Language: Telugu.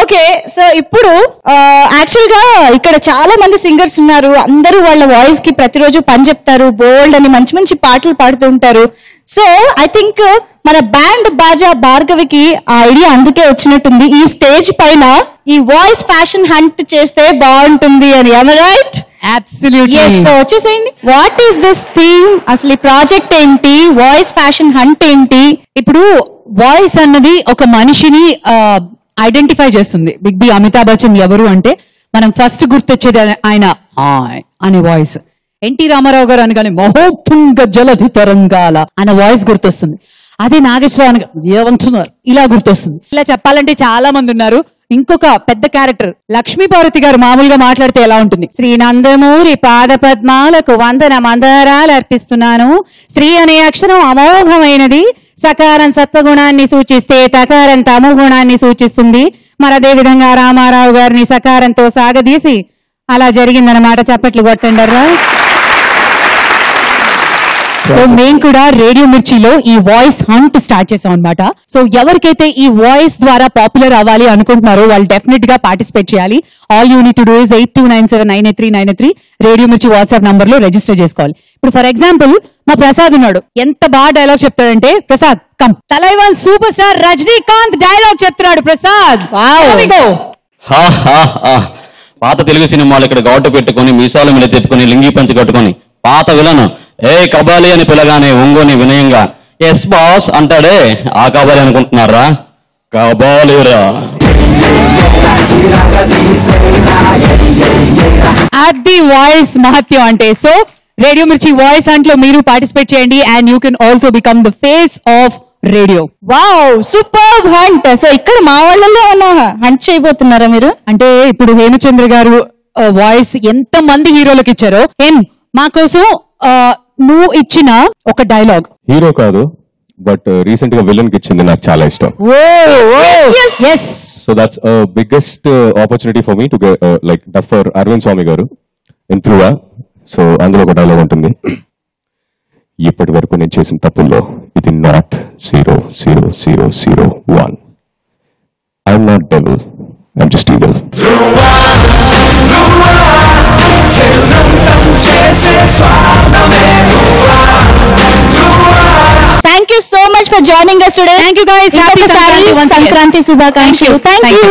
ఓకే, సో ఇప్పుడు యాక్చువల్ గా ఇక్కడ చాలా మంది సింగర్స్ ఉన్నారు. అందరూ వాళ్ళ వాయిస్ కి ప్రతిరోజు పని చెప్తారు, బోల్డ్ అని మంచి మంచి పాటలు పాడుతూ ఉంటారు. సో ఐ థింక్ మన బ్యాండ్ బాజా భార్గవికి ఆ ఐడియా అందుకే వచ్చినట్టుంది. ఈ స్టేజ్ పైన ఈ వాయిస్ ఫ్యాషన్ హంట్ చేస్తే బాగుంటుంది అని. రైట్? అబ్సల్యూట్లీ. సో వచ్చేసేయండి. What is this theme? అసలు ఈ ప్రాజెక్ట్ ఏంటి? వాయిస్ ఫ్యాషన్ హంట్ ఏంటి? ఇప్పుడు వాయిస్ అన్నది ఒక మనిషిని ఐడెంటిఫై చేస్తుంది. బిగ్ బి అమితాబ్ బచ్చన్ ఎవరు అంటే మనం ఫస్ట్ గుర్తొచ్చేది ఆయన అనే వాయిస్. ఎన్టీ రామారావు గారు అనగానే మహోత్తుంగ జలధి తరంగాల అనే వాయిస్ గుర్తొస్తుంది. అదే నాగేశ్వరరావు అనగా ఏమంటున్నారు ఇలా గుర్తొస్తుంది. ఇలా చెప్పాలంటే చాలా మంది ఉన్నారు. ఇంకొక పెద్ద క్యారెక్టర్ లక్ష్మీ పార్వతి గారు మామూలుగా మాట్లాడితే ఎలా ఉంటుంది? శ్రీనందమూరి పాద పద్మాలకు వందన మందారాలు అర్పిస్తున్నాను. స్త్రీ అనే అక్షరం అమోఘమైనది. సకారం సత్వగుణాన్ని సూచిస్తే తకారం తమో గుణాన్ని సూచిస్తుంది. మరి అదే విధంగా రామారావు గారిని సకారంతో సాగదీసి అలా జరిగిందన్నమాట. చప్పట్లు కొట్టండర్రా. సో మేము కూడా రేడియో మిర్చిలో ఈ వాయిస్ హంట్ స్టార్ట్ చేసాం అనమాట. సో ఎవరికైతే ఈ వాయిస్ ద్వారా పాపులర్ అవ్వాలి అనుకుంటున్నారో వాళ్ళు డెఫినెట్ గా పార్టిసిపేట్ చేయాలి. All you need to do is 8297983983 radio మిర్చి వాట్సాప్ నంబర్ లో రిజిస్టర్ చేసుకోవాలి. ఇప్పుడు ఫర్ ఎగ్జాంపుల్ మా ప్రసాద్ ఉన్నాడు. ఎంత బాగా డైలాగ్ చెప్తాడంటే, Prasad come. Thalaivan super star Rajinikanth dialogue చెప్తున్నాడు. ప్రసాద్ పాత తెలుగు సినిమాలు ఇక్కడ గౌట పెట్టుకుని మీసాల మీద తిప్పుకొని లింగి పంచి కట్టుకొని పాత విలను ఏ కబాలి అని పిలగానే ఒంగోని వినయంగా ఎస్ బాస్ అంటాడే ఆ కబాలి అనుకుంటున్నారా? కబాలిరా. అది వాయిస్ మహత్యం అంటే. సో రేడియో మిర్చి వాయిస్ హంట్లో మీరు పార్టిసిపేట్ చేయండి and you can also become the face of radio. Wow, super hunt. So ఇక్కడ మా వాళ్ళలో హంట్ చేయబోతున్నారా మీరు? అంటే ఇప్పుడు హేమచంద్ర గారు వాయిస్ ఎంత మంది హీరోలకు ఇచ్చారో, మా కోసం నువ్వు ఇచ్చిన ఒక డైలాగ్. హీరో కాదు, బట్ రీసెంట్ గా విలన్ కి ఇచ్చింది నాకు చాలా ఇష్టం. So that's biggest opportunity for me to like dub for Arvind Swamy garu in త్రూవా. So అందులో ఒక డైలాగ్ ఉంటుంది, ఇప్పటి వరకు నేను చేసిన తప్పుల్లో ఇది not 0001. I'm not devil, I'm just evil. Thank you so much for joining us today. Thank you guys. Happy Sankranti. Sankranti Shubhakankshalu. Thank you.